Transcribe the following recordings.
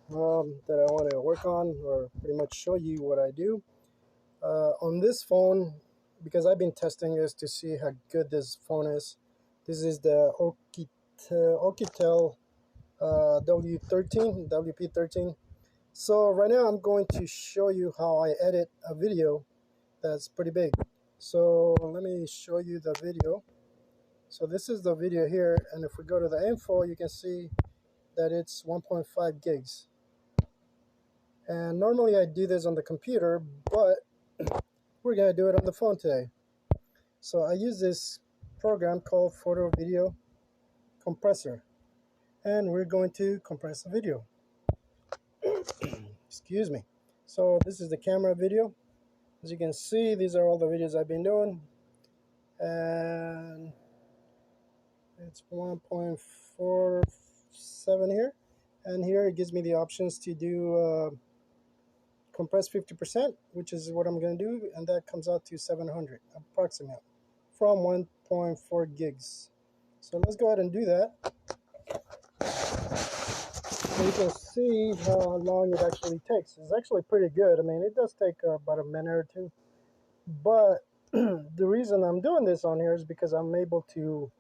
that I want to work on, or pretty much show you what I do on this phone, because I've been testing this to see how good this phone is. This is the Oukitel WP13. So right now I'm going to show you how I edit a video that's pretty big. So let me show you the video. So this is the video here, and if we go to the info, you can see that it's 1.5 gigs. And normally I do this on the computer, but we're gonna do it on the phone today. So I use this program called Photo Video Compressor, and we're going to compress the video. Excuse me. So this is the camera video. As you can see, these are all the videos I've been doing, and it's 1.47 here, and here it gives me the options to do compress 50%, which is what I'm going to do, and that comes out to 700 approximate from 1.4 gigs. So let's go ahead and do that. So you can see how long it actually takes. It's actually pretty good. I mean, it does take about a minute or two, but the reason I'm doing this on here is because I'm able to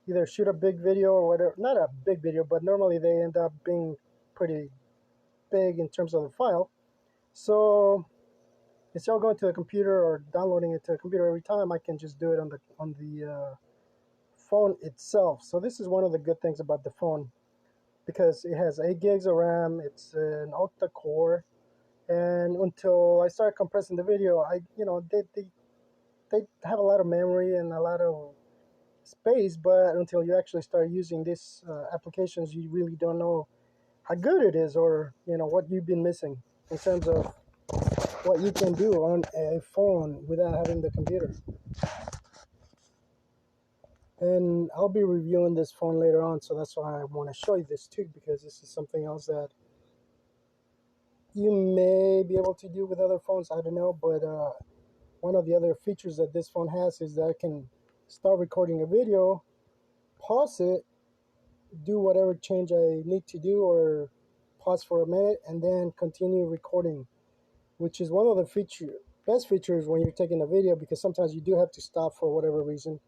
either shoot a big video or whatever. Not a big video, but normally they end up being pretty big in terms of the file. So instead of going to the computer or downloading it to the computer every time, I can just do it on the phone itself. So this is one of the good things about the phone, because it has 8 gigs of RAM. It's an octa-core, and until I start compressing the video, they have a lot of memory and a lot of space, but until you actually start using these applications, you really don't know how good it is, or what you've been missing in terms of what you can do on a phone without having the computer. And I'll be reviewing this phone later on, so that's why I want to show you this too, because this is something else that you may be able to do with other phones. I don't know, but one of the other features that this phone has is that I can start recording a video, pause it, do whatever change I need to do, or pause for a minute, and then continue recording, which is one of the best features when you're taking a video, because sometimes you do have to stop for whatever reason,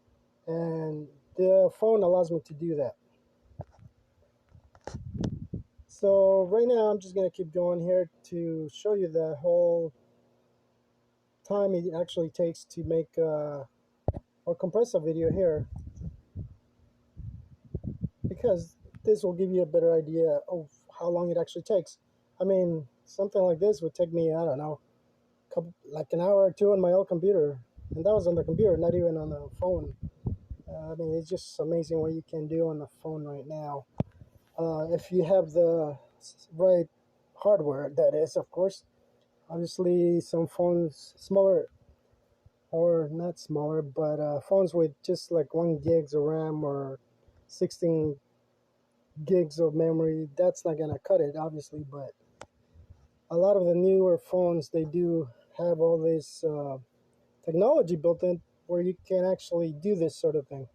and the phone allows me to do that. So right now I'm just going to keep going here to show you the whole time it actually takes to make or compress a video here, because this will give you a better idea of how long it actually takes. I mean, something like this would take me, I don't know, like an hour or two on my old computer, and that was on the computer, not even on the phone. I mean, it's just amazing what you can do on the phone right now, if you have the right hardware, that is, of course. Obviously, some phones smaller, or not smaller, but phones with just like 1 gigs of RAM or 16 gigs of memory, that's not gonna cut it, obviously. But a lot of the newer phones, they do have all this technology built in where you can actually do this sort of thing.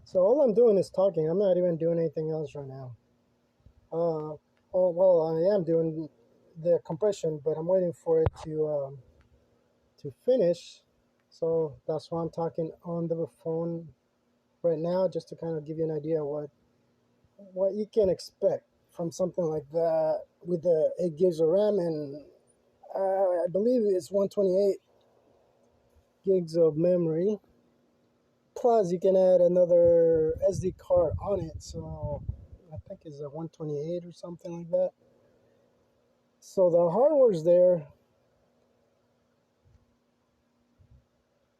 So all I'm doing is talking. I'm not even doing anything else right now. Oh well, I am doing the compression, but I'm waiting for it to finish. So that's why I'm talking on the phone right now, just to kind of give you an idea of what you can expect from something like that with the 8 gigs of RAM, and I believe it's 128 gigs of memory. Plus, you can add another SD card on it, so I think it's a 128 or something like that. So the hardware's there,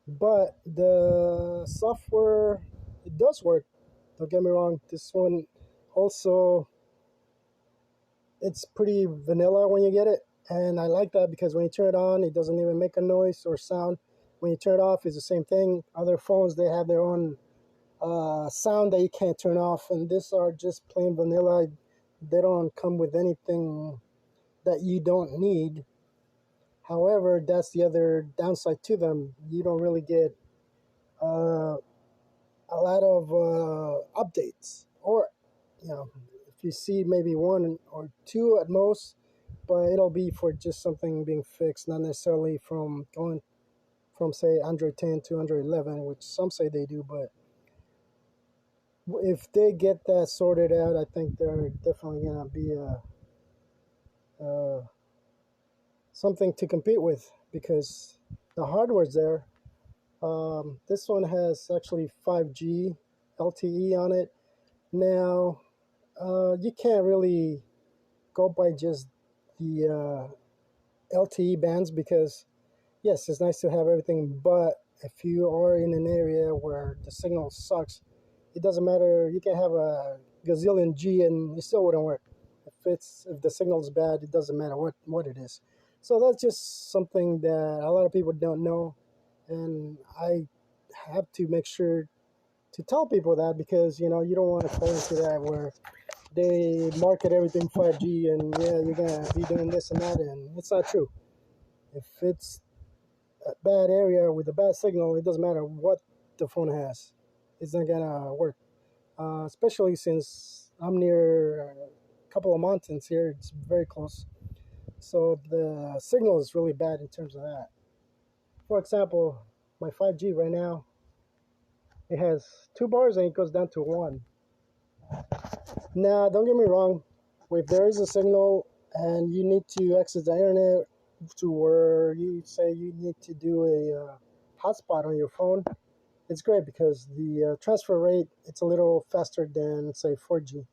but the software, it does work. Don't get me wrong. This one also, it's pretty vanilla when you get it, and I like that, because when you turn it on, it doesn't even make a noise or sound. When you turn it off, it's the same thing. Other phones, they have their own sound that you can't turn off, and these are just plain vanilla. They don't come with anything that you don't need. However, that's the other downside to them. You don't really get uh, a lot of updates, or you know, if you see maybe one or two at most, but it'll be for just something being fixed, not necessarily from going from say Android 10 to Android 11, which some say they do. But if they get that sorted out, I think they're definitely gonna be a something to compete with because the hardware's there. This one has actually 5G LTE on it. Now, you can't really go by just the LTE bands because, yes, it's nice to have everything, but if you are in an area where the signal sucks, it doesn't matter. You can have a gazillion G and it still wouldn't work. If the signal's bad, it doesn't matter what it is. So that's just something that a lot of people don't know, and I have to make sure to tell people that because you don't want to fall into that where they market everything 5G and yeah, you're gonna be doing this and that, and it's not true. If it's a bad area with a bad signal, it doesn't matter what the phone has, it's not gonna work. Especially since I'm near a couple of mountains here, it's very close, so the signal is really bad in terms of that. For example, my 5G right now, it has 2 bars and it goes down to one. Now, don't get me wrong. If there is a signal and you need to access the internet to where you say you need to do a hotspot on your phone, it's great because the transfer rate it's a little faster than say 4G.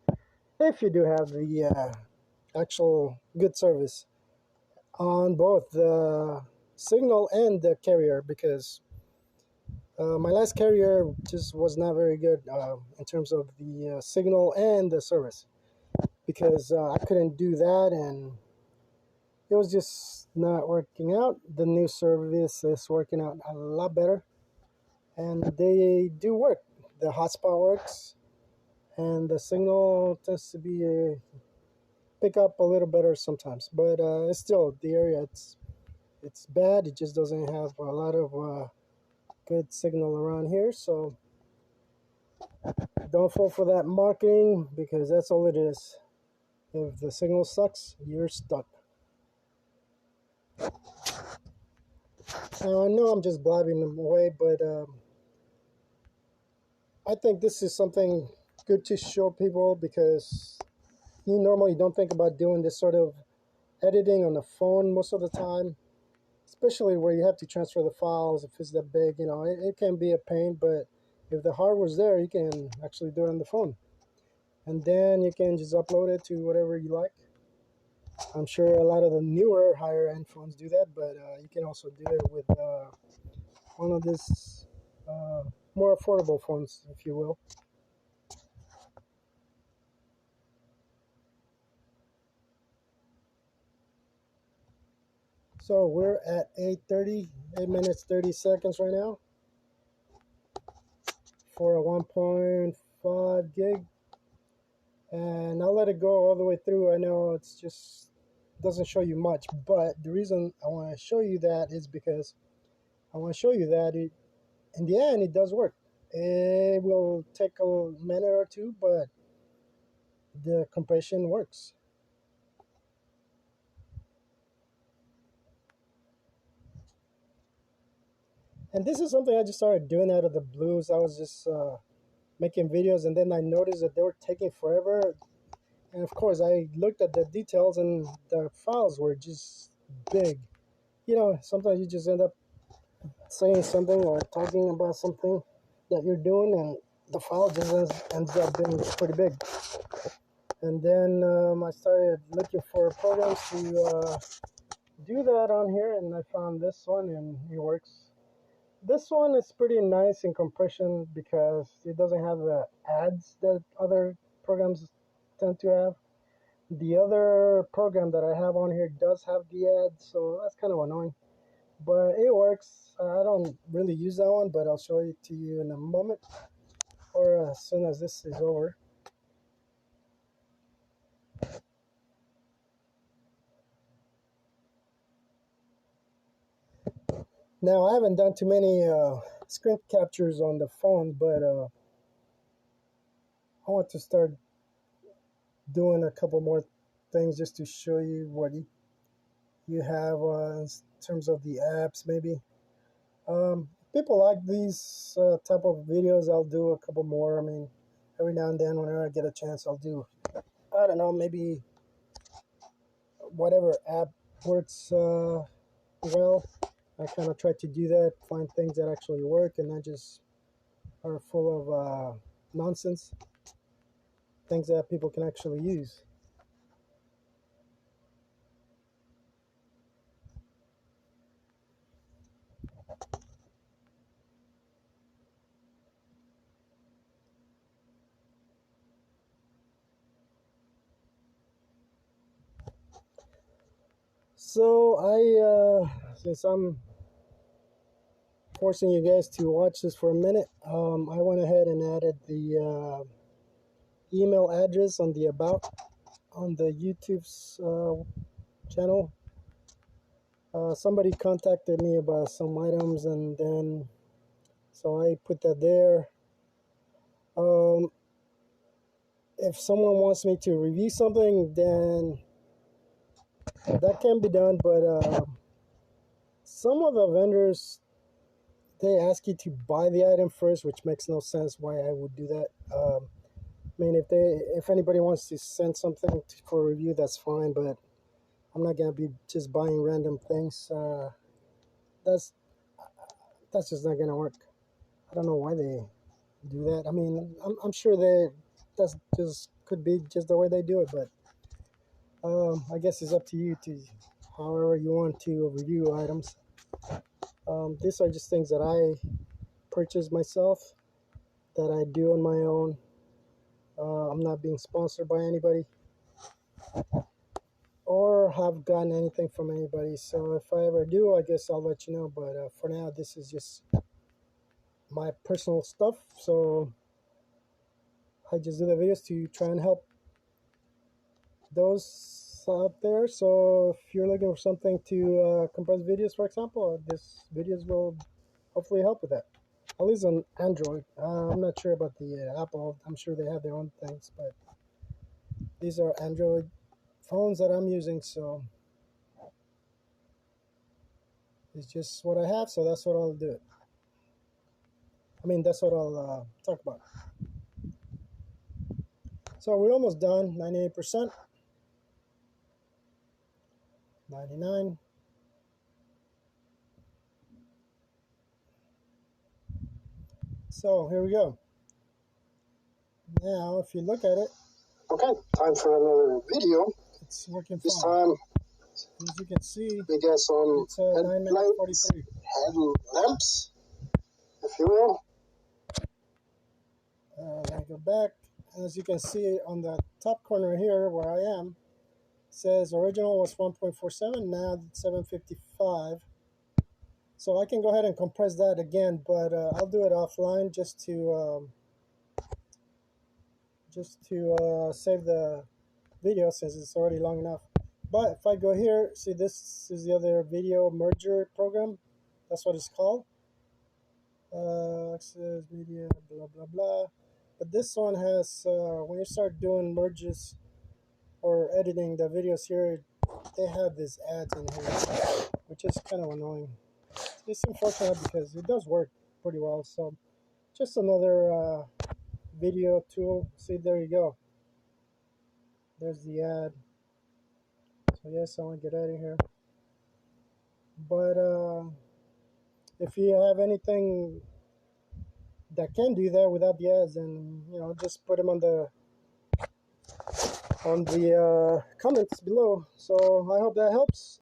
If you do have the actual good service on both the signal and the carrier, because my last carrier just was not very good in terms of the signal and the service because I couldn't do that and it was just not working out. The new service is working out a lot better and they do work. The hotspot works and the signal tends to be pick up a little better sometimes, but it's still the area. It's bad. It just doesn't have a lot of good signal around here. So don't fall for that marketing because that's all it is. If the signal sucks, you're stuck. Now, I know I'm just blabbing them away, but I think this is something good to show people because you normally don't think about doing this sort of editing on the phone most of the time, especially where you have to transfer the files if it's that big. It can be a pain, but if the hardware's there, you can actually do it on the phone. And then you can just upload it to whatever you like. I'm sure a lot of the newer, higher end phones do that, but you can also do it with one of these uh, more affordable phones, if you will. So we're at 8:30, 8 minutes 30 seconds right now for a 1.5 gig, and I'll let it go all the way through. I know it's just doesn't show you much, but the reason I want to show you that is because I want to show you that in the end it does work. It will take a minute or two, but the compression works. And this is something I just started doing out of the blues. I was just making videos, and then I noticed that they were taking forever. And of course, I looked at the details, and the files were just big. Sometimes you just end up saying something or talking about something that you're doing, and the file just ends up being pretty big. And then I started looking for programs to do that on here, and I found this one, and it works. This one is pretty nice in compression because it doesn't have the ads that other programs tend to have. The other program that I have on here does have the ads, so that's kind of annoying. But it works. I don't really use that one, but I'll show it to you in a moment or as soon as this is over. Now, I haven't done too many screen captures on the phone, but I want to start doing a couple more things just to show you what you have in terms of the apps, maybe. People like these type of videos. I'll do a couple more. I mean, every now and then, whenever I get a chance, I'll do, I don't know, maybe whatever app works well. I kind of try to do that, find things that actually work and not just are full of nonsense, things that people can actually use. So since I'm forcing you guys to watch this for a minute, I went ahead and added the email address on the about on the YouTube's channel. Somebody contacted me about some items, and then so I put that there. Um, if someone wants me to review something, then that can be done. But some of the vendors, they ask you to buy the item first, which makes no sense. Why I would do that? I mean, if anybody wants to send something for review, that's fine. But I'm not gonna be just buying random things. That's that's just not gonna work. I don't know why they do that. I mean, I'm sure that's just could be just the way they do it, but I guess it's up to you to however you want to review items. These are just things that I purchase myself, that I do on my own. I'm not being sponsored by anybody or have gotten anything from anybody. So if I ever do, I guess I'll let you know. But for now, this is just my personal stuff. So I just do the videos to try and help those out there. So if you're looking for something to compress videos, for example, this videos will hopefully help with that. At least on Android. I'm not sure about the Apple. I'm sure they have their own things, but these are Android phones that I'm using, so it's just what I have. So that's what I'll do. I mean, that's what I'll talk about. So we're almost done. 98%, 99. So here we go. Now, if you look at it, okay, time for another video. It's working fine. This time, as you can see, we got some it's 9 minutes 43 headlamps, if you will. I go back. As you can see on the top corner here where I am, it says original was 1.47, now it's 755. So I can go ahead and compress that again, but I'll do it offline just to save the video since it's already long enough. But if I go here, see, this is the other video merger program. That's what it's called. Access media, blah blah blah. But this one has when you start doing merges or editing the videos here, they have these ads in here, which is kind of annoying. It's unfortunate because it does work pretty well. So just another video tool. See, there you go. There's the ad. So yes, I want to get out of here. But if you have anything that can do that without the ads, then just put them on the comments below. So I hope that helps.